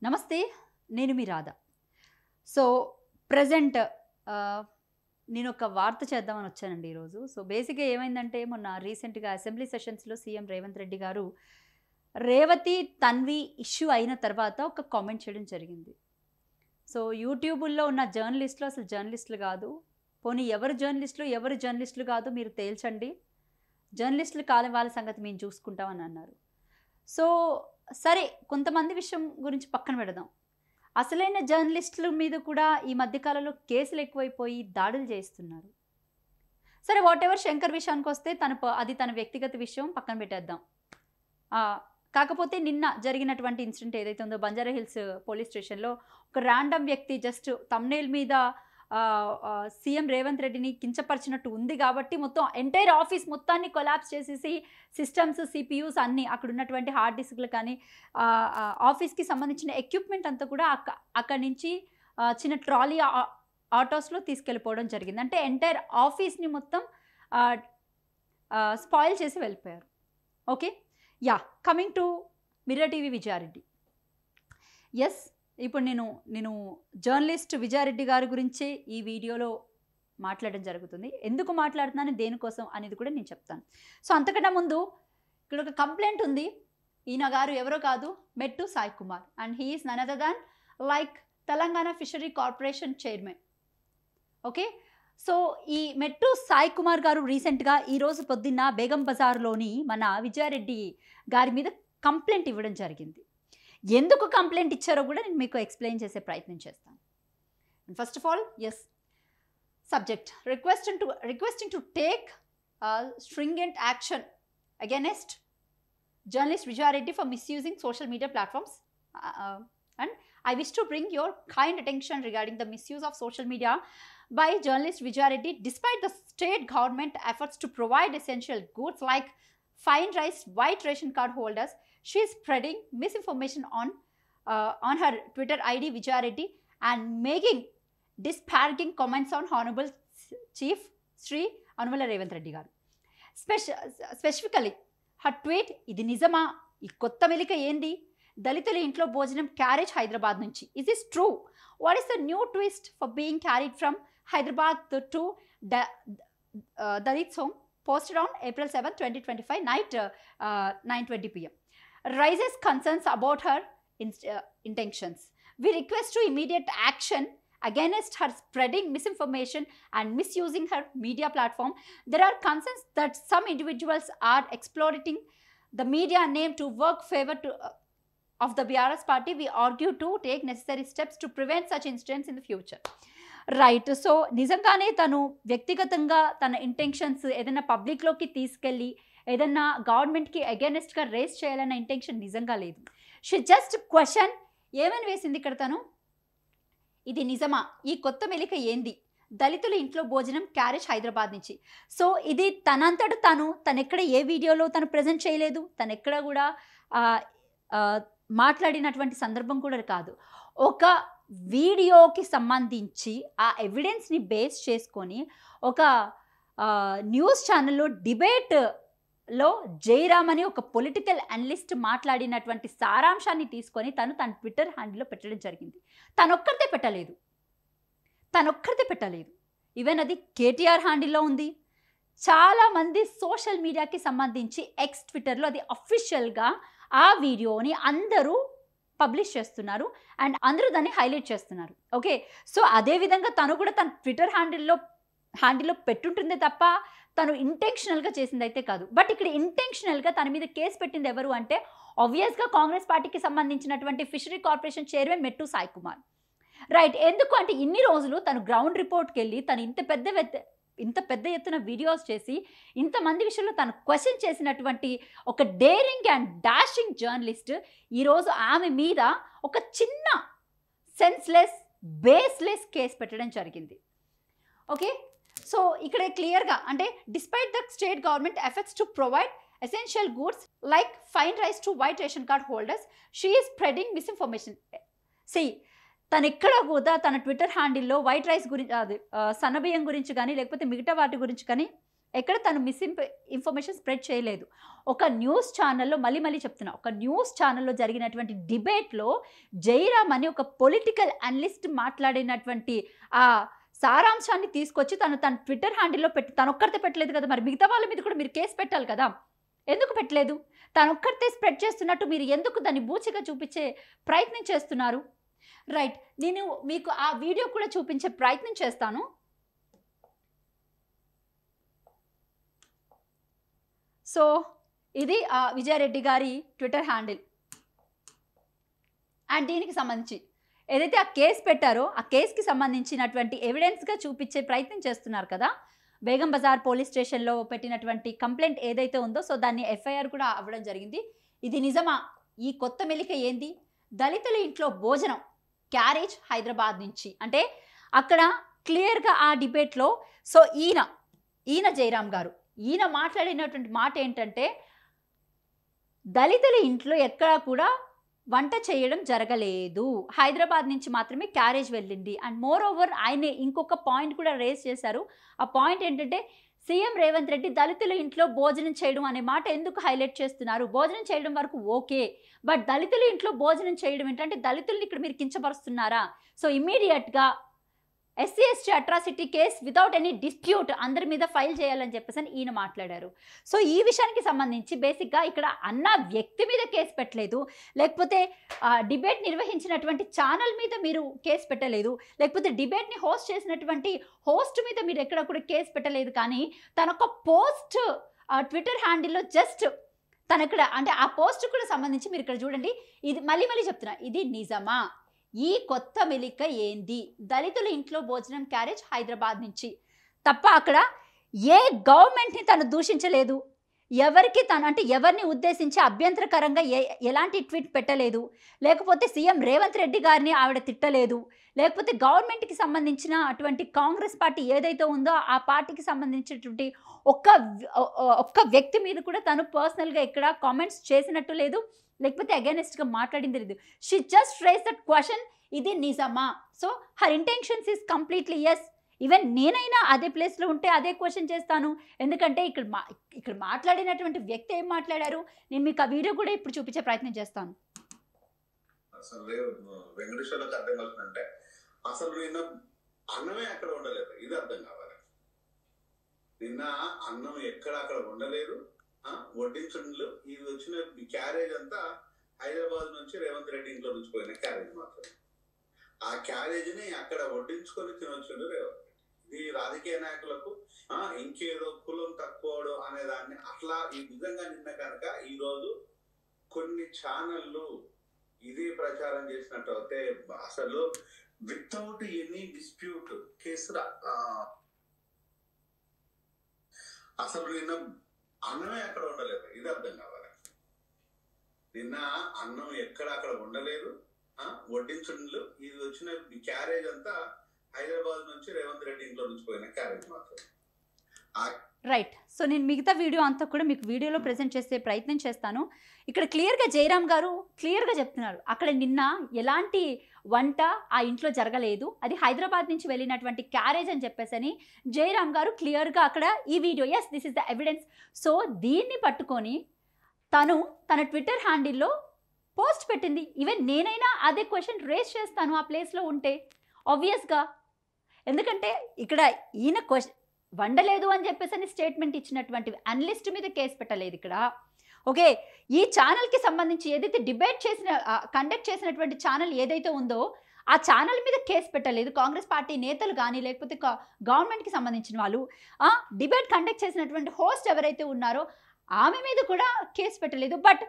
నమస్తే, నేను మీ Radha. So present నేను ఒక వార్త చేద్దామని వచ్చానండి ఈరోజు. సో బేసిక్గా ఏమైందంటే, మొన్న రీసెంట్గా అసెంబ్లీ సెషన్స్లో సీఎం రేవంత్ రెడ్డి గారు రేవతి తన్వి ఇష్యూ అయిన తర్వాత ఒక కామెంట్ చేయడం జరిగింది. సో యూట్యూబుల్లో ఉన్న జర్నలిస్టులు అసలు జర్నలిస్టులు కాదు, పోనీ ఎవరు జర్నలిస్టులు కాదు మీరు తేల్చండి, జర్నలిస్టులు కాని వాళ్ళ సంగతి మేము చూసుకుంటామని అన్నారు. సో సరే, కొంతమంది విషయం గురించి పక్కన పెడదాం. అసలైన జర్నలిస్టుల మీద కూడా ఈ మధ్యకాలంలో కేసులు ఎక్కువైపోయి దాడులు చేస్తున్నారు. సరే, వాట్ ఎవర్, శంకర్ విషయానికి వస్తే అది తన వ్యక్తిగత విషయం, పక్కన పెట్టేద్దాం. కాకపోతే నిన్న జరిగినటువంటి ఇన్సిడెంట్ ఏదైతే ఉందో, బంజారా హిల్స్ పోలీస్ స్టేషన్లో ఒక ర్యాండమ్ వ్యక్తి జస్ట్ థంబ్నెయిల్ మీద సీఎం రేవంత్ రెడ్డిని కించపరిచినట్టు ఉంది కాబట్టి మొత్తం ఎంటైర్ ఆఫీస్ మొత్తాన్ని కొలాప్స్ చేసేసి సిస్టమ్స్, సిపియూస్ అన్నీ, అక్కడ ఉన్నటువంటి హార్డ్ డిస్క్లు కానీ ఆఫీస్కి సంబంధించిన ఎక్విప్మెంట్ అంతా కూడా అక్కడి నుంచి చిన్న ట్రాలీ ఆటోస్లో తీసుకెళ్ళిపోవడం జరిగింది. అంటే ఎంటైర్ ఆఫీస్ని మొత్తం స్పాయిల్ చేసి వెళ్ళిపోయారు. Okay, coming to Mirror TV Vijaya Reddy. Yes, ఇప్పుడు నేను జర్నలిస్ట్ విజయారెడ్డి గారి గురించి ఈ వీడియోలో మాట్లాడడం జరుగుతుంది. ఎందుకు మాట్లాడుతున్నాను, దేనికోసం అనేది కూడా నేను చెప్తాను. సో అంతకన్నా ముందు ఇక్కడ ఒక కంప్లైంట్ ఉంది. ఈయన గారు ఎవరో కాదు, Mettu Sai Kumar, and he is none other than like Telangana fishery corporation chairman. Okay, so ఈ మెట్టు సాయి కుమార్ గారు రీసెంట్గా ఈరోజు పొద్దున్న బేగం బజార్లోని మన విజయారెడ్డి గారి మీద కంప్లైంట్ ఇవ్వడం జరిగింది. ఎందుకు కంప్లైంట్ ఇచ్చారో కూడా నేను మీకు ఎక్స్ప్లెయిన్ చేసే ప్రయత్నం చేస్తాను. First of all, yes, subject requesting to take stringent action against journalist Vijayareddy for misusing social media platforms, and I wish to bring your kind attention regarding the misuse of social media by journalist Vijayareddy despite the state government efforts to provide essential goods like fine rice, white ration card holders. She is spreading misinformation on her Twitter ID Vijayareddy and making disparaging comments on Honorable Chief Sri Anumala Revanth Reddy garu. Specifically, her tweet, ఇది నిజమా, ఈ కొత్త మెలిక ఏంది, దళితుల ఇంట్లో భోజనం carriage Hyderabad నుంచి, is this true? What is the new twist for being carried from Hyderabad to Dalit's home? Posted on April 7, 2025 night 9:20 p.m. raises concerns about her intentions. We request to immediate action against her spreading misinformation and misusing her media platform. There are concerns that some individuals are exploiting the media name to work favor of the BRS party. We argue to take necessary steps to prevent such incidents in the future. Right. So నిజంగానే తను వ్యక్తిగతంగా తన intentions ఏదైనా పబ్లిక్లోకి తీసుకెళ్ళి ఏదన్నా గవర్నమెంట్కి అగైనెస్ట్గా race చేయాలన్న intention నిజంగా లేదు. షీ జస్ట్ క్వశ్చన్ ఏమని వేసింది ఇక్కడ తను, ఇది నిజమా, ఈ కొత్త మెలిక ఏంది, దళితుల ఇంట్లో భోజనం క్యారేజ్ హైదరాబాద్ నుంచి. సో ఇది తనంతట తనెక్కడ ఏ వీడియోలో తను ప్రజెంట్ చేయలేదు, తనెక్కడ కూడా మాట్లాడినటువంటి సందర్భం కూడా కాదు. ఒక వీడియోకి సంబంధించి ఆ ఎవిడెన్స్ని బేస్ చేసుకొని ఒక న్యూస్ ఛానల్లో డిబేట్లో జయరామ్ అని ఒక పొలిటికల్ అనలిస్ట్ మాట్లాడినటువంటి సారాంశాన్ని తీసుకొని తన ట్విట్టర్ హ్యాండిల్లో పెట్టడం జరిగింది. తనొక్కరిదే పెట్టలేదు, ఈవెన్ అది కేటీఆర్ హ్యాండిల్లో ఉంది. చాలామంది సోషల్ మీడియాకి సంబంధించి ఎక్స్ ట్విట్టర్లో అది అఫీషియల్గా ఆ వీడియోని అందరూ పబ్లిష్ చేస్తున్నారు అండ్ అందరూ దాన్ని హైలైట్ చేస్తున్నారు. ఓకే, సో అదేవిధంగా తను కూడా తన ట్విట్టర్ హ్యాండిల్లో పెట్టుంటుందే తప్ప తను ఇంటెన్షనల్గా చేసింది అయితే కాదు. బట్ ఇక్కడ ఇంటెన్షనల్గా తన మీద కేసు పెట్టింది ఎవరు అంటే ఆబ్వియస్గా కాంగ్రెస్ పార్టీకి సంబంధించినటువంటి ఫిషరీ కార్పొరేషన్ చైర్మన్ మెట్టు సాయి కుమార్. రైట్, ఎందుకు అంటే ఇన్ని రోజులు తను గ్రౌండ్ రిపోర్ట్కి వెళ్ళి తను ఇంత పెద్ద ఎత్తున వీడియోస్ చేసి ఇంతమంది విషయంలో తను క్వశ్చన్ చేసినటువంటి ఒక డేరింగ్ అండ్ డాషింగ్ జర్నలిస్ట్ ఈరోజు ఆమె మీద ఒక చిన్న సెన్స్లెస్, బేస్లెస్ కేసు పెట్టడం జరిగింది. ఓకే, సో ఇక్కడ క్లియర్గా అంటే despite the state government efforts to provide essential goods like fine rise to white ration card holders, she is spreading misinformation. తను ఎక్కడ కూడా తన ట్విట్టర్ హ్యాండిల్లో వైట్ రైస్ గురించి, అది సన్నబియ్యం గురించి కానీ లేకపోతే మిగతా వాటి గురించి కానీ ఎక్కడ తను ఇన్ఫర్మేషన్ స్ప్రెడ్ చేయలేదు. ఒక న్యూస్ ఛానల్లో మళ్ళీ చెప్తున్నా, ఒక న్యూస్ ఛానల్లో జరిగినటువంటి డిబేట్లో జయరామ్ అని ఒక పొలిటికల్ అనలిస్ట్ మాట్లాడినటువంటి ఆ సారాంశాన్ని తీసుకొచ్చి తన ట్విట్టర్ హ్యాండిల్లో పెట్టి, తనొక్కరితే పెట్టలేదు కదా, మరి మిగతా వాళ్ళ మీద కూడా మీరు కేసు పెట్టాలి కదా, ఎందుకు పెట్టలేదు? తనొక్కరితే స్ప్రెడ్ చేస్తున్నట్టు మీరు ఎందుకు దాన్ని బూచిగా చూపించే ప్రయత్నం చేస్తున్నారు? రైట్, నేను మీకు ఆ వీడియో కూడా చూపించే ప్రయత్నం చేస్తాను. సో ఇది విజయారెడ్డి గారి ట్విట్టర్ హ్యాండిల్. అండ్ దీనికి సంబంధించి ఏదైతే ఆ కేసు పెట్టారో ఆ కేసుకి సంబంధించినటువంటి ఎవిడెన్స్గా చూపించే ప్రయత్నం చేస్తున్నారు కదా. బేగం బజార్ పోలీస్ స్టేషన్లో పెట్టినటువంటి కంప్లైంట్ ఏదైతే ఉందో, సో దాన్ని ఎఫ్ఐఆర్ కూడా అవ్వడం జరిగింది. ఇది నిజమా? ఈ కొత్త మెలిక ఏంది? దళితుల ఇంట్లో భోజనం క్యారేజ్ హైదరాబాద్ నుంచి అంటే అక్కడ క్లియర్గా ఆ డిబేట్లో సో ఈయన జయరామ్ గారు ఈయన మాట్లాడినటువంటి మాట ఏంటంటే, దళితుల ఇంట్లో ఎక్కడా కూడా వంట చేయడం జరగలేదు, హైదరాబాద్ నుంచి మాత్రమే క్యారేజ్ వెళ్ళింది. అండ్ మోర్ ఓవర్ ఆయన ఇంకొక పాయింట్ కూడా రేస్ చేశారు. ఆ పాయింట్ ఏంటంటే, సీఎం రేవంత్ రెడ్డి దళితుల ఇంట్లో భోజనం చేయడం అనే మాట ఎందుకు హైలైట్ చేస్తున్నారు? భోజనం చేయడం వరకు ఓకే, బట్ దళితుల ఇంట్లో భోజనం చేయడం ఏంటంటే దళితుల్ని ఇక్కడ మీరు కించపరుస్తున్నారా? సో ఇమ్మీడియట్గా SC ST atrocity case without any dispute అందరి మీద ఫైల్ చేయాలని చెప్పేసి ఈయన మాట్లాడారు. సో ఈ విషయానికి సంబంధించి బేసిక్గా ఇక్కడ అన్న వ్యక్తి మీద కేసు పెట్టలేదు, లేకపోతే డిబేట్ నిర్వహించినటువంటి ఛానల్ మీద మీరు కేసు పెట్టలేదు, లేకపోతే డిబేట్ని హోస్ట్ చేసినటువంటి హోస్ట్ మీద మీరు ఎక్కడ కూడా కేసు పెట్టలేదు. కానీ తనొక పోస్ట్ ట్విట్టర్ హ్యాండిల్లో జస్ట్ తనక్కడ అంటే ఆ పోస్ట్ కూడా సంబంధించి మీరు ఇక్కడ చూడండి. ఇది మళ్ళీ చెప్తున్నా, ఇది నిజమా? ఈ కొత్త మెలిక ఏంది? దళితుల ఇంట్లో భోజనం క్యారేజ్ హైదరాబాద్ నుంచి తప్ప అక్కడ ఏ గవర్నమెంట్ని తను దూషించలేదు, ఎవరికి తను అంటే ఎవరిని ఉద్దేశించి అభ్యంతరకరంగా ఎలాంటి ట్వీట్ పెట్టలేదు, లేకపోతే సీఎం రేవంత్ రెడ్డి గారిని ఆవిడ తిట్టలేదు, లేకపోతే గవర్నమెంట్కి సంబంధించిన అటువంటి కాంగ్రెస్ పార్టీ ఏదైతే ఉందో ఆ పార్టీకి సంబంధించినటువంటి ఒక్క వ్యక్తి మీద కూడా తను పర్సనల్గా ఇక్కడ కామెంట్స్ చేసినట్టు లేదు, లేకపోతే అగైనెస్ట్గా మాట్లాడింది లేదు. She just raise that question, ఇది నిజమా? So her intentions is completely yes. Even నేనైనా అదే ప్లేస్లో ఉంటే అదే క్వశ్చన్ చేస్తాను. ఎందుకంటే ఇక్కడ మాట్లాడినటువంటి వ్యక్తి ఏం మాట్లాడారు, నేను మీకు ఆ వీడియో కూడా ఇప్పుడు చూపించే ప్రయత్నం చేస్తాను. అసలు వెంకటేశ్వర్లకు అర్థం కలుగుతుందంటే అసలు నిన్న అన్నమే అక్కడ ఉండలేదు, ఇది అర్థం కావాలి. నిన్న అన్నం ఎక్కడ అక్కడ ఉండలేదు, వడ్డించడంలో ఇది వచ్చిన క్యారేజ్ అంతా హైదరాబాద్ నుంచి రేవంత్ రెడ్డి ఇంట్లో నుంచి పోయిన క్యారేజ్ మాత్రమే. ఆ క్యారేజ్ని అక్కడ వడ్డించుకొని తినొచ్చుండు రేవంత్ రెడ్డి. ఇది రాజకీయ నాయకులకు ఇంకేదో కులం తక్కువడు అనే దాన్ని అట్లా ఈ విధంగా నిన్న కనుక ఈరోజు కొన్ని ఛానళ్ళు ఇది ప్రచారం చేసినట్టు అయితే అసలు వితౌట్ ఎనీ డిస్ప్యూట్ కేసురా అసలు నిన్న అన్నమే అక్కడ ఉండలేదు, ఇది అర్థం కావాలి. నిన్న అన్నం ఎక్కడ అక్కడ ఉండలేదు, వడ్డించడంలో ఇది వచ్చిన క్యారేజ్ అంతా హైదరాబాద్ నుంచి రేవంత్ రెడ్డి ఇంట్లో నుంచి పోయిన క్యారేజ్ మాత్రం. రైట్, సో నేను మిగతా వీడియో అంతా కూడా మీకు వీడియోలో ప్రెజెంట్ చేసే ప్రయత్నం చేస్తాను. ఇక్కడ క్లియర్గా జయరామ్ గారు క్లియర్గా చెప్తున్నారు, అక్కడ నిన్న ఎలాంటి వంట ఆ ఇంట్లో జరగలేదు, అది హైదరాబాద్ నుంచి వెళ్ళినటువంటి క్యారేజ్ అని చెప్పేసి జయరామ్ గారు క్లియర్గా అక్కడ ఈ video, yes this is the evidence. So దీన్ని పట్టుకొని తన ట్విట్టర్ హ్యాండిల్లో పోస్ట్ పెట్టింది. ఈవెన్ నేనైనా అదే క్వశ్చన్ రేస్ చేస్తాను ఆ ప్లేస్లో ఉంటే ఆబ్వియస్గా. ఎందుకంటే ఇక్కడ ఈయన వండలేదు అని చెప్పేసి స్టేట్మెంట్ ఇచ్చినటువంటి అనలిస్ట్ మీద కేసు పెట్టలేదు ఇక్కడ. ఓకే, ఈ ఛానల్కి సంబంధించి ఏదైతే డిబేట్ కండక్ట్ చేసినటువంటి ఛానల్ ఏదైతే ఉందో ఆ ఛానల్ మీద కేసు పెట్టలేదు కాంగ్రెస్ పార్టీ నేతలు కానీ, లేకపోతే గవర్నమెంట్కి సంబంధించిన వాళ్ళు. డిబేట్ కండక్ట్ చేసినటువంటి హోస్ట్ ఎవరైతే ఉన్నారో ఆమె మీద కూడా కేసు పెట్టలేదు. బట్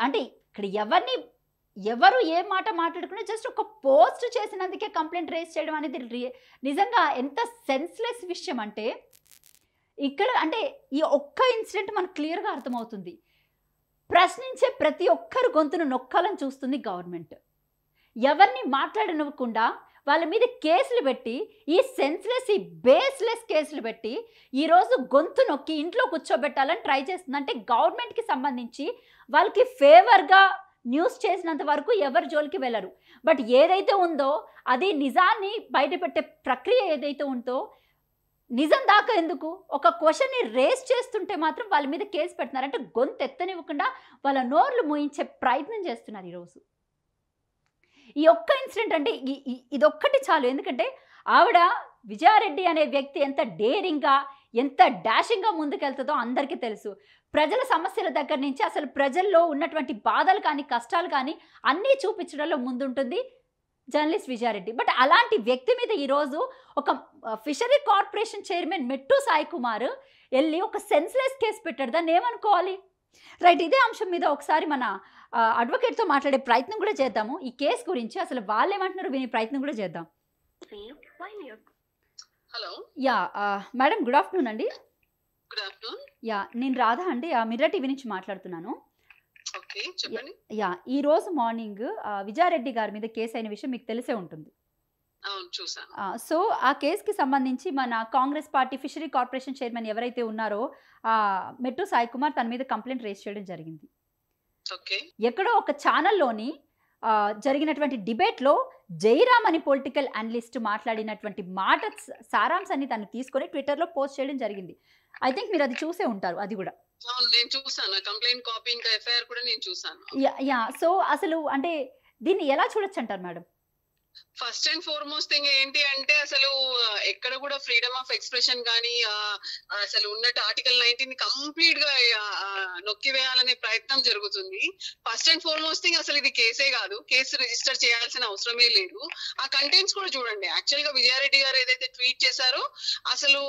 అంటే ఇక్కడ ఎవరు ఏ మాట మాట్లాడుకున్నా జస్ట్ ఒక పోస్ట్ చేసినందుకే కంప్లైంట్ రేస్ చేయడం అనేది నిజంగా ఎంత సెన్స్లెస్ విషయం అంటే, ఇక్కడ అంటే ఈ ఒక్క ఇన్సిడెంట్ మనకు క్లియర్గా అర్థమవుతుంది. ప్రశ్నించే ప్రతి ఒక్కరు గొంతును నొక్కాలని చూస్తుంది గవర్నమెంట్. ఎవరిని మాట్లాడనివ్వకుండా వాళ్ళ మీద కేసులు పెట్టి, ఈ సెన్స్లెస్ ఈ బేస్లెస్ కేసులు పెట్టి ఈరోజు గొంతు నొక్కి ఇంట్లో కూర్చోబెట్టాలని ట్రై చేస్తుంది. అంటే గవర్నమెంట్కి సంబంధించి వాళ్ళకి ఫేవర్గా న్యూస్ చేసినంత వరకు ఎవరి జోలికి వెళ్ళరు. బట్ ఏదైతే ఉందో అది నిజాన్ని బయటపెట్టే ప్రక్రియ ఏదైతే ఉందో నిజం దాకా ఎందుకు, ఒక క్వశ్చన్ని రేస్ చేస్తుంటే మాత్రం వాళ్ళ మీద కేసు పెడుతున్నారు. అంటే గొంతు ఎత్తనివ్వకుండా వాళ్ళ నోర్లు మూయించే ప్రయత్నం చేస్తున్నారు ఈరోజు. ఈ ఒక్క ఇన్సిడెంట్ అంటే ఇదొక్కటి చాలు. ఎందుకంటే ఆవిడ విజయారెడ్డి అనే వ్యక్తి ఎంత డేరింగ్గా, ఎంత డాషింగ్గా ముందుకెళ్తుందో అందరికీ తెలుసు. ప్రజల సమస్యల దగ్గర నుంచి అసలు ప్రజల్లో ఉన్నటువంటి బాధలు కానీ, కష్టాలు కానీ అన్నీ చూపించడంలో ముందుంటుంది జర్నలిస్ట్ విజయారెడ్డి. బట్ అలాంటి వ్యక్తి మీద ఈరోజు ఒక ఫిషరీ కార్పొరేషన్ చైర్మన్ మెట్టు సాయి కుమార్ వెళ్ళి ఒక సెన్స్లెస్ కేసు పెట్టాడు. దాన్ని ఏమనుకోవాలి? రైట్, ఇదే అంశం మీద ఒకసారి మన అడ్వకేట్తో మాట్లాడే ప్రయత్నం కూడా చేద్దాము. ఈ కేసు గురించి అసలు వాళ్ళు ఏమంటున్నారు వినే ప్రయత్నం కూడా చేద్దాం. Hello, yeah madam, good afternoon అండి. Good afternoon. యా, నేను రాధా అండి, మిర్రర్ టీవీ నుంచి మాట్లాడుతున్నాను. ఓకే, చెప్పండి. యా, ఈ రోజు మార్నింగ్ విజయారెడ్డి గారి మీద కేసు అయిన విషయం మీకు తెలిసే ఉంటుంది. అవును, చూసాను. సో ఆ కేసుకి సంబంధించి మన Congress party fishery corporation chairman ఎవరైతే ఉన్నారో మెట్టు సాయి కుమార్ తన మీద కంప్లైంట్ రేస్ చేయడం జరిగింది. ఓకే. ఎక్కడో ఒక ఛానల్లోని జరిగినటువంటి డిబేట్లో జైరామ్ అని పొలిటికల్ అనలిస్ట్ మాట్లాడినటువంటి మాట సారాంశాన్ని తను తీసుకొని ట్విట్టర్లో పోస్ట్ చేయడం జరిగింది. ఐ థింక్ మీరు అది చూసే ఉంటారు. అది కూడా అవును, నేను చూసాను. కంప్లైంట్ కాపీ ఇంకా ఎఫ్ఐఆర్ కూడా నేను చూసాను. యా, సో అసలు అంటే దీన్ని ఎలా చూడొచ్చు అంటారు madam? First and foremost thing ఏంటి అంటే, అసలు ఎక్కడ కూడా ఫ్రీడమ్ ఆఫ్ ఎక్స్ప్రెషన్ కానీ అసలు ఉన్నట్టు ఆర్టికల్ 19 కంప్లీట్ గా నొక్కివేయాలనే ప్రయత్నం జరుగుతుంది. ఫస్ట్ అండ్ ఫార్మోస్ట్ థింగ్, అసలు ఇది కేసే కాదు, కేసు రిజిస్టర్ చేయాల్సిన అవసరమే లేదు. ఆ కంటెంట్స్ కూడా చూడండి. యాక్చువల్ గా విజయారెడ్డి గారు ఏదైతే ట్వీట్ చేశారో, అసలు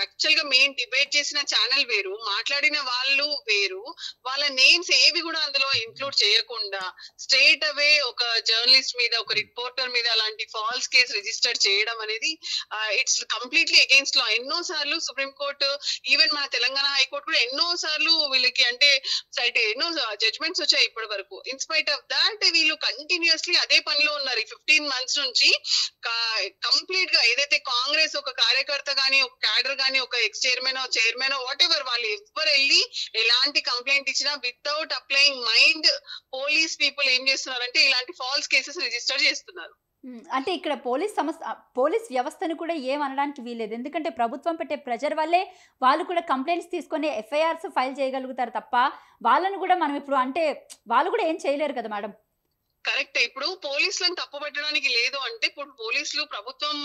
యాక్చువల్ గా మెయిన్ డిబేట్ చేసిన ఛానల్ వేరు, మాట్లాడిన వాళ్ళు వేరు, వాళ్ళ నేమ్స్ ఏవి కూడా అందులో ఇంక్లూడ్ చేయకుండా స్ట్రేట్ అవే ఒక జర్నలిస్ట్ మీద, ఒక రిపోర్టర్ మీద అలాంటి ఫాల్స్ కేసు రిజిస్టర్ చేయడం అనేది ఇట్స్ కంప్లీట్లీ అగేన్స్ట్ లా. ఎన్నో సార్లు సుప్రీం కోర్టు, ఈవెన్ మన తెలంగాణ హైకోర్టు కూడా ఎన్నో సార్లు వీళ్ళకి అంటే ఎన్నో జడ్జ్మెంట్స్ వచ్చాయి ఇప్పటి వరకు. ఇన్స్పైట్ ఆఫ్ దాట్ వీళ్ళు కంటిన్యూస్లీ అదే పనిలో ఉన్నారు. 15 months నుంచి కంప్లీట్ గా ఏదైతే కాంగ్రెస్ ఒక కార్యకర్త గానీ, ఒక క్యాడర్ గానీ, ఒక ఎక్స్ చైర్మన్ వాట్ ఎవర్ వాళ్ళు ఎవరు వెళ్ళి ఎలాంటి కంప్లైంట్ ఇచ్చినా without applying mind police people ఏం చేస్తున్నారంటే ఇలాంటి ఫాల్స్ కేసెస్ రిజిస్టర్ చేస్తున్నారు. అంటే ఇక్కడ పోలీస్ వ్యవస్థను కూడా ఏమనడానికి వీలేదు. ఎందుకంటే ప్రభుత్వం పెట్టే ప్రెజర్ వల్లే వాళ్ళు కూడా కంప్లైంట్స్ తీసుకొని ఎఫ్ఐఆర్స్ ఫైల్ చేయగలుగుతారు తప్ప వాళ్ళను కూడా మనం ఇప్పుడు అంటే వాళ్ళు కూడా ఏం చేయలేరు కదా మేడం. కరెక్ట్. ఇప్పుడు పోలీసులను తప్పు పెట్టడానికి లేదు అంటే, ఇప్పుడు పోలీసులు ప్రభుత్వం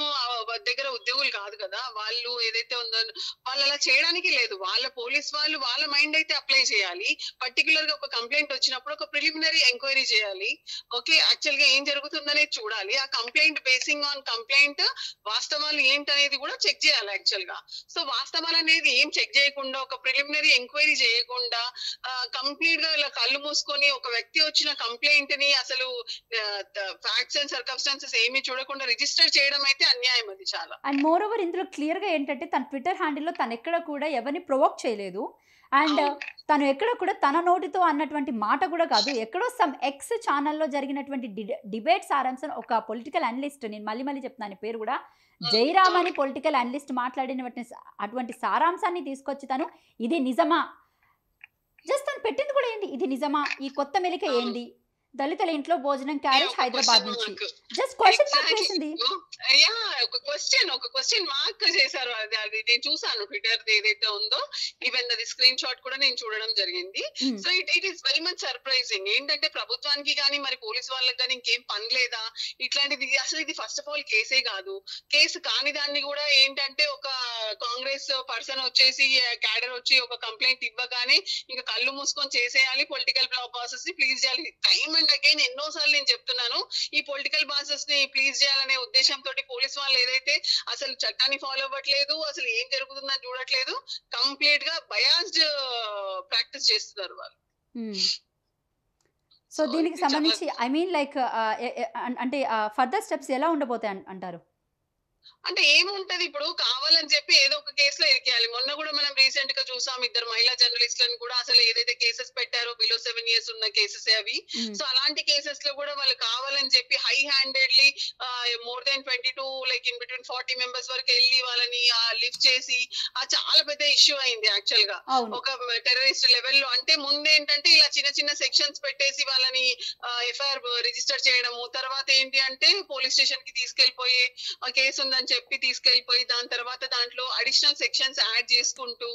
దగ్గర ఉద్యోగులు కాదు కదా, వాళ్ళు ఏదైతే ఉందో వాళ్ళు అలా చేయడానికి లేదు. వాళ్ళ పోలీస్ వాళ్ళు వాళ్ళ మైండ్ అయితే అప్లై చేయాలి. పర్టికులర్ గా ఒక కంప్లైంట్ వచ్చినప్పుడు ఒక ప్రిలిమినరీ ఎంక్వైరీ చేయాలి. ఓకే, యాక్చువల్ గా ఏం జరుగుతుందనేది చూడాలి. ఆ కంప్లైంట్ బేసింగ్ ఆన్ కంప్లైంట్ వాస్తవాలు ఏంటనేది కూడా చెక్ చేయాలి యాక్చువల్ గా. సో వాస్తవాలు అనేది ఏం చెక్ చేయకుండా, ఒక ప్రిలిమినరీ ఎంక్వైరీ చేయకుండా కంప్లీట్ గా ఇలా కళ్ళు మూసుకొని ఒక వ్యక్తి వచ్చిన కంప్లైంట్ ని అసలు ఫ్యాక్ట్స్ అండ్ సర్కమ్స్టాన్సెస్ ఏమీ చూడకుండా రిజిస్టర్ చేయడం అయితే అన్యాయం. అది చాలా. అండ్ మోర్ ఓవర్ ఇందులో క్లియర్ గా ఏంటంటే తన ట్విట్టర్ హ్యాండిల్లో తను ఎక్కడ కూడా ఎవరిని ప్రొవోక్ చేయలేదు. అండ్ తను ఎక్కడ కూడా తన నోటితో అన్నటువంటి మాట కూడా కాదు, ఎక్కడో సమ్ ఎక్స్ ఛానల్లో జరిగినటువంటి డిబేట్ సారాంశం ఒక పొలిటికల్ అనలిస్ట్, నేను మళ్ళీ చెప్తున్నాను పేరు కూడా, జైరామ్ అని పొలిటికల్ అనలిస్ట్ మాట్లాడినటువంటి అటువంటి సారాంశాన్ని తీసుకొచ్చి తను ఇది నిజమా, జస్ట్ తను పెట్టింది కూడా ఏంటి, ఇది నిజమా, ఈ కొత్త మెలిక ఏంది, దళితుల ఇంట్లో భోజనం క్యారేజ్ హైదరాబాద్ నుంచి, జస్ట్ క్వశ్చన్ మార్క్ వేసింది. ఒక క్వశ్చన్ మార్క్ చేశారు. అది నేను చూసాను ట్విట్టర్ ఏదైతే ఉందో, ఈవెన్ అది స్క్రీన్ షాట్ కూడా నేను చూడడం జరిగింది. So it is very much surprising. ఏంటంటే ప్రభుత్వానికి కానీ మరి పోలీస్ వాళ్ళకి కానీ ఇంకేం పని లేదా ఇట్లాంటిది? అసలు ఇది ఫస్ట్ ఆఫ్ ఆల్ కేసే కాదు. కేసు కాని దాన్ని కూడా ఏంటంటే ఒక కాంగ్రెస్ పర్సన్ వచ్చేసి క్యాడర్ వచ్చి ఒక కంప్లైంట్ ఇవ్వగానే ఇంకా కళ్ళు మూసుకొని చేసేయాలి, పొలిటికల్ ప్రాసెస్ ని ప్లీజ్ చేయాలి. టైం అండ్ అగైన్ ఎన్నోసార్లు నేను చెప్తున్నాను, ఈ పొలిటికల్ ప్రాసెస్ ని ప్లీజ్ చేయాలనే ఉద్దేశంతో పోలీస్ వాళ్ళు ఏదైతే అసలు చట్టాన్ని ఫాలో అవ్వట్లేదు, అసలు ఏం జరుగుతుందని చూడట్లేదు, కంప్లీట్ గా బయాస్డ్ ప్రాక్టీస్ చేస్తున్నారు వాళ్ళు. సో దీనికి సంబంధించి ఐ మీన్ లైక్ అంటే ఫర్దర్ స్టెప్స్ ఎలా ఉండబోతాయి అంటారు? అంటే ఏముంటది, ఇప్పుడు కావాలని చెప్పి ఏదో ఒక కేసులో ఇరికేయాలి. మొన్న కూడా మనం రీసెంట్ గా చూసాం, 2 మహిళా జర్నలిస్టులను కూడా అసలు ఏదైతే కేసెస్ పెట్టారో బిలో 7 years ఉన్న కేసెస్ అవి. సో అలాంటి కేసెస్ లో కూడా వాళ్ళు కావాలని చెప్పి high handedly more than 22 like in between 40 members వరకు వెళ్ళి వాళ్ళని లిఫ్ట్ చేసి చాలా పెద్ద ఇష్యూ అయింది యాక్చువల్ గా, ఒక టెర్రరిస్ట్ లెవెల్లో. అంటే ముందేంటంటే ఇలా చిన్న సెక్షన్స్ పెట్టేసి వాళ్ళని ఎఫ్ఐఆర్ రిజిస్టర్ చేయడము, తర్వాత ఏంటి అంటే పోలీస్ స్టేషన్ కి తీసుకెళ్లిపోయి ఆ కేసు ఉందని చెప్పి తీసుకెళ్లిపోయి దాని తర్వాత దాంట్లో అడిషనల్ సెక్షన్స్ యాడ్ చేసుకుంటూ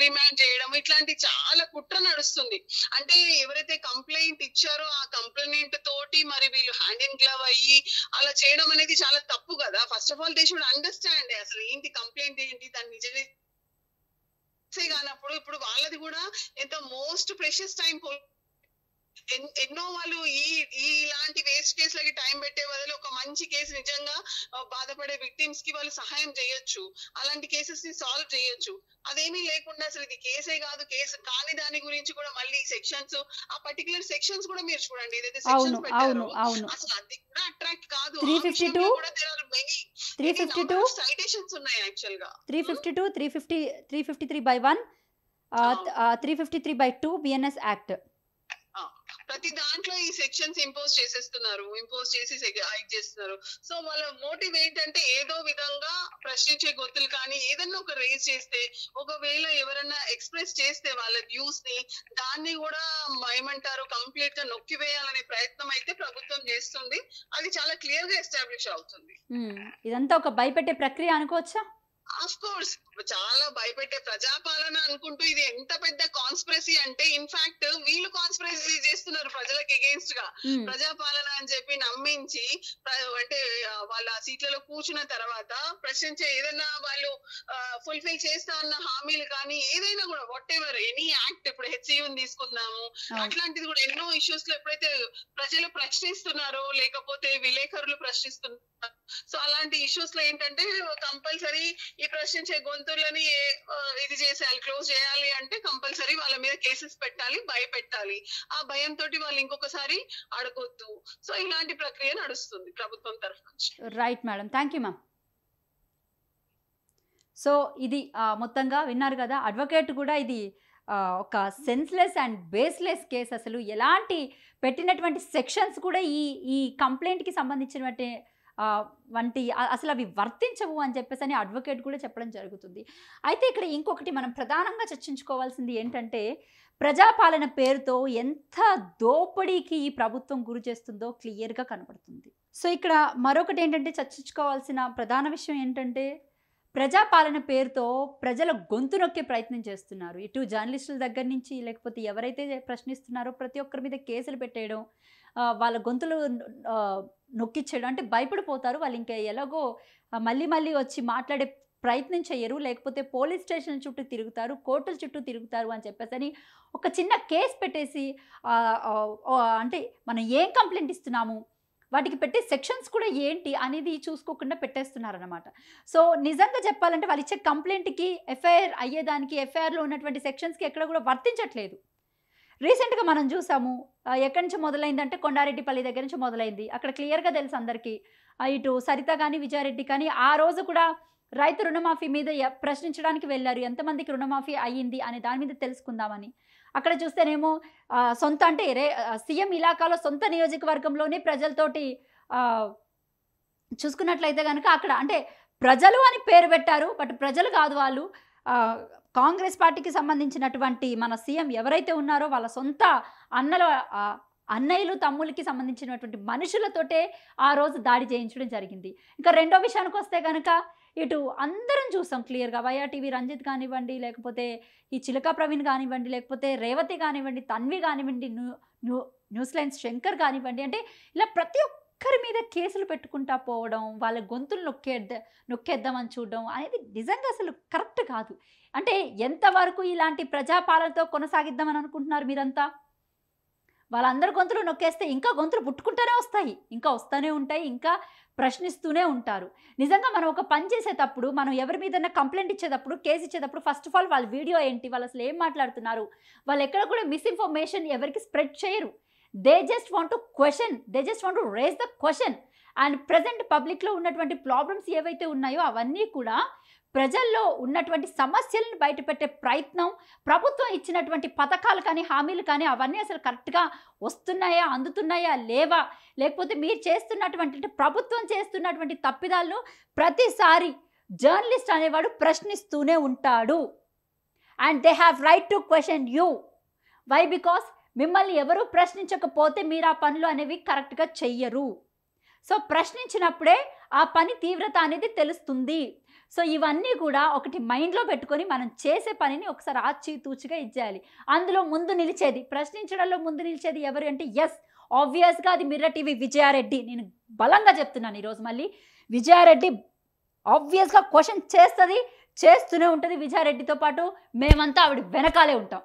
రిమాండ్ చేయడం ఇట్లాంటి చాలా కుట్ర నడుస్తుంది. అంటే ఎవరైతే కంప్లైంట్ ఇచ్చారో ఆ కంప్లైంట్ తోటి మరి వీళ్ళు హ్యాండ్ ఇన్ గ్లవ్ అయ్యి అలా చేయడం అనేది చాలా తప్పు కదా. First of all they should understand అసలు ఏంటి కంప్లైంట్ ఏంటి, దాన్ని నిజమే కానప్పుడు ఇప్పుడు వాళ్ళది కూడా ఎంత మోస్ట్ ప్రెషియస్ టైం ఎన్నో వాళ్ళు ఇలాంటి వేస్ట్ కేసులకి టైం పెట్టే బదులు ఒక మంచి కేసు నిజంగా బాధపడే విక్టిమ్స్ కి వాళ్ళు సహాయం చేయొచ్చు, అలాంటి కేసెస్ ని సాల్వ్ చేయొచ్చు. అదేమీ లేకుండా అసలు ఇది కేసే కాదు, కేసు కాని దాని గురించి కూడా మళ్ళీ సెక్షన్స్, ఆ పర్టికులర్ సెక్షన్స్ కూడా మీరు చూడండి ఏదైతే సెక్షన్స్ పెట్టారో అసలు అది కూడా అట్రాక్ట్ కాదు. 352 కూడా దేర్ ఆర్ మెనీ 352 సైటేషన్స్ ఉన్నాయి యాక్చువల్ గా. 352 353/1 353/2 బిఎన్ఎస్ యాక్ట్. ప్రతి దాంట్లో ఈ సెక్షన్స్ ఇంపోజ్ చేసేస్తున్నారు, ఇంపోజ్ చేసి హైక్ చేస్తున్నారు. సో వాళ్ళ మోటివ్ ఏంటంటే ఏదో విధంగా ప్రశ్నించే గొంతులు కానీ ఏదన్నా ఒక రేజ్ చేస్తే, ఒకవేళ ఎవరన్నా ఎక్స్ప్రెస్ చేస్తే వాళ్ళ వ్యూస్ ని దాన్ని కూడా ఏమంటారు కంప్లీట్ గా నొక్కివేయాలనే ప్రయత్నం అయితే ప్రభుత్వం చేస్తుంది. అది చాలా క్లియర్ గా ఎస్టాబ్లిష్ అవుతుంది. ఇదంతా ఒక భయపెట్టే ప్రక్రియ అనుకోవచ్చా? ఆఫ్ కోర్స్ చాలా భయపెట్టే ప్రజాపాలన అనుకుంటూ ఇది ఎంత పెద్ద కాన్స్పిరసీ అంటే ఇన్ఫాక్ట్ వీళ్ళు కాన్స్పిరసీ చేస్తున్నారు ప్రజలకు ఎగెయిన్స్ట్ గా. ప్రజాపాలన అని చెప్పి నమ్మించి అంటే వాళ్ళ సీట్లలో కూర్చున్న తర్వాత ప్రశ్నించే ఏదైనా వాళ్ళు ఫుల్ఫిల్ చేస్తా ఉన్న హామీలు కానీ ఏదైనా కూడా వాట్ ఎవర్ ఎనీ యాక్ట్, ఇప్పుడు హెచ్సియుని తీసుకుందాము, అట్లాంటిది కూడా ఎన్నో ఇష్యూస్ లో ఎప్పుడైతే ప్రజలు ప్రశ్నిస్తున్నారో లేకపోతే విలేకరులు ప్రశ్నిస్తున్నారు, సో అలాంటి ఇష్యూస్ లో ఏంటంటే కంపల్సరీ ఈ ప్రశ్నించే గొంతులని ఇది చేసేయాలి, క్లోజ్ చేయాలి అంటే కంపల్సరీ వాళ్ళ మీద కేసెస్ పెట్టాలి, భయపెట్టాలి. ఆ భయంతో వాళ్ళు ఇంకొకసారి అడగొద్దు. సో ఇలాంటి ప్రక్రియ నడుస్తుంది ప్రభుత్వం తరఫు నుంచి. Right madam, thank you ma'am. So ఇది మొత్తంగా విన్నారు కదా, అడ్వకేట్ కూడా ఇది ఒక సెన్స్లెస్ అండ్ బేస్లెస్ కేసు. అసలు ఎలాంటి పెట్టినటువంటి సెక్షన్స్ కూడా ఈ కంప్లైంట్కి సంబంధించినటువంటి వంటి అసలు అవి వర్తించవు అని చెప్పేసి అని అడ్వకేట్ కూడా చెప్పడం జరుగుతుంది. అయితే ఇక్కడ ఇంకొకటి మనం ప్రధానంగా చర్చించుకోవాల్సింది ఏంటంటే, ప్రజాపాలన పేరుతో ఎంత దోపిడీకి ఈ ప్రభుత్వం గురి చేస్తుందో క్లియర్గా కనపడుతుంది. సో ఇక్కడ మరొకటి ఏంటంటే చర్చించుకోవాల్సిన ప్రధాన విషయం ఏంటంటే, ప్రజాపాలన పేరుతో ప్రజల గొంతు నొక్కే ప్రయత్నం చేస్తున్నారు. ఇటు జర్నలిస్టుల దగ్గర నుంచి లేకపోతే ఎవరైతే ప్రశ్నిస్తున్నారో ప్రతి ఒక్కరి మీద కేసులు పెట్టేయడం, వాళ్ళ గొంతులు నొక్కిచ్చేయడం, అంటే భయపడిపోతారు వాళ్ళు. ఇంకా ఎలాగో మళ్ళీ మళ్ళీ వచ్చి మాట్లాడే ప్రయత్నం చేయరు, లేకపోతే పోలీస్ స్టేషన్ చుట్టూ తిరుగుతారు, కోర్టుల చుట్టూ తిరుగుతారు అని చెప్పేసి అని ఒక చిన్న కేసు పెట్టేసి అంటే మనం ఏం కంప్లైంట్ ఇస్తున్నాము, వాటికి పెట్టే సెక్షన్స్ కూడా ఏంటి అనేది చూసుకోకుండా పెట్టేస్తున్నారన్నమాట. సో నిజంగా చెప్పాలంటే వాళ్ళు ఇచ్చే కంప్లైంట్కి ఎఫ్ఐఆర్ అయ్యేదానికి ఎఫ్ఐఆర్లో ఉన్నటువంటి సెక్షన్స్కి ఎక్కడ కూడా వర్తించట్లేదు. రీసెంట్గా మనం చూసాము, ఎక్కడి నుంచి మొదలైందంటే కొండారెడ్డిపల్లి దగ్గర నుంచి మొదలైంది. అక్కడ క్లియర్గా తెలుసు అందరికీ, ఇటు సరిత కానీ విజయారెడ్డి కానీ ఆ రోజు కూడా రైతు రుణమాఫీ మీద ప్రశ్నించడానికి వెళ్ళారు. ఎంతమందికి రుణమాఫీ అయ్యింది అనే దాని మీద తెలుసుకుందామని. అక్కడ చూస్తేనేమో సొంత అంటే సీఎం ఇలాకాలో సొంత నియోజకవర్గంలోనే ప్రజలతోటి చూసుకున్నట్లయితే కనుక అక్కడ అంటే ప్రజలు అని పేరు పెట్టారు, బట్ ప్రజలు కాదు వాళ్ళు. కాంగ్రెస్ పార్టీకి సంబంధించినటువంటి మన సీఎం ఎవరైతే ఉన్నారో వాళ్ళ సొంత అన్నయ్యలు తమ్ములకి సంబంధించినటువంటి మనుషులతోటే ఆ రోజు దాడి చేయించడం జరిగింది. ఇంకా రెండో విషయానికి వస్తే కనుక ఇటు అందరం చూసాం క్లియర్గా, వైఆర్టీవీ రంజిత్ కానివ్వండి, లేకపోతే ఈ చిలకా ప్రవీణ్ కానివ్వండి, లేకపోతే రేవతి కానివ్వండి, తన్వి కానివ్వండి, న్యూస్ లైన్స్ శంకర్ కానివ్వండి, అంటే ఇలా ప్రతి ఒక్కరి మీద కేసులు పెట్టుకుంటా పోవడం, వాళ్ళ గొంతులు నొక్కేద్దామని చూడడం అనేది నిజంగా అసలు కరెక్ట్ కాదు. అంటే ఎంతవరకు ఇలాంటి ప్రజాపాలనతో కొనసాగిద్దామని అనుకుంటున్నారు మీరంతా? వాళ్ళందరి గొంతులు నొక్కేస్తే ఇంకా గొంతులు పుట్టుకుంటూనే వస్తాయి, ఇంకా వస్తూనే ఉంటాయి, ఇంకా ప్రశ్నిస్తూనే ఉంటారు. నిజంగా మనం ఒక పని చేసేటప్పుడు, మనం ఎవరి మీదన్నా కంప్లైంట్ ఇచ్చేటప్పుడు, కేసు ఇచ్చేటప్పుడు ఫస్ట్ ఆఫ్ ఆల్ వాళ్ళ వీడియో ఏంటి, వాళ్ళు అసలు ఏం మాట్లాడుతున్నారు, వాళ్ళు ఎక్కడ కూడా మిస్ఇన్ఫర్మేషన్ ఎవరికి స్ప్రెడ్ చేయరు. They just want to question, they just want to raise the question. And present పబ్లిక్లో ఉన్నటువంటి ప్రాబ్లమ్స్ ఏవైతే ఉన్నాయో అవన్నీ కూడా ప్రజల్లో ఉన్నటువంటి సమస్యలను బయటపెట్టే ప్రయత్నం, ప్రభుత్వం ఇచ్చినటువంటి పథకాలు కానీ హామీలు కానీ అవన్నీ అసలు కరెక్ట్గా వస్తున్నాయా, అందుతున్నాయా, లేవా, లేకపోతే మీరు చేస్తున్నటువంటి ప్రభుత్వం చేస్తున్నటువంటి తప్పిదాలను ప్రతిసారి జర్నలిస్ట్ అనేవాడు ప్రశ్నిస్తూనే ఉంటాడు. And they have right to question you. Why? Because మిమ్మల్ని ఎవరు ప్రశ్నించకపోతే మీరు ఆ పనులు అనేవి కరెక్ట్గా చెయ్యరు. సో ప్రశ్నించినప్పుడే ఆ పని తీవ్రత అనేది తెలుస్తుంది. సో ఇవన్నీ కూడా ఒకటి మైండ్లో పెట్టుకొని మనం చేసే పనిని ఒకసారి ఆచితూచిగా ఇచ్చేయాలి. అందులో ముందు నిలిచేది, ప్రశ్నించడంలో ముందు నిలిచేది ఎవరు అంటే ఆబ్వియస్గా అది మిర్రర్ టీవీ విజయారెడ్డి. నేను బలంగా చెప్తున్నాను ఈరోజు మళ్ళీ, విజయారెడ్డి ఆబ్వియస్గా క్వశ్చన్ చేస్తూనే ఉంటుంది. విజయారెడ్డితో పాటు మేమంతా ఆవిడ వెనకాలే ఉంటాం.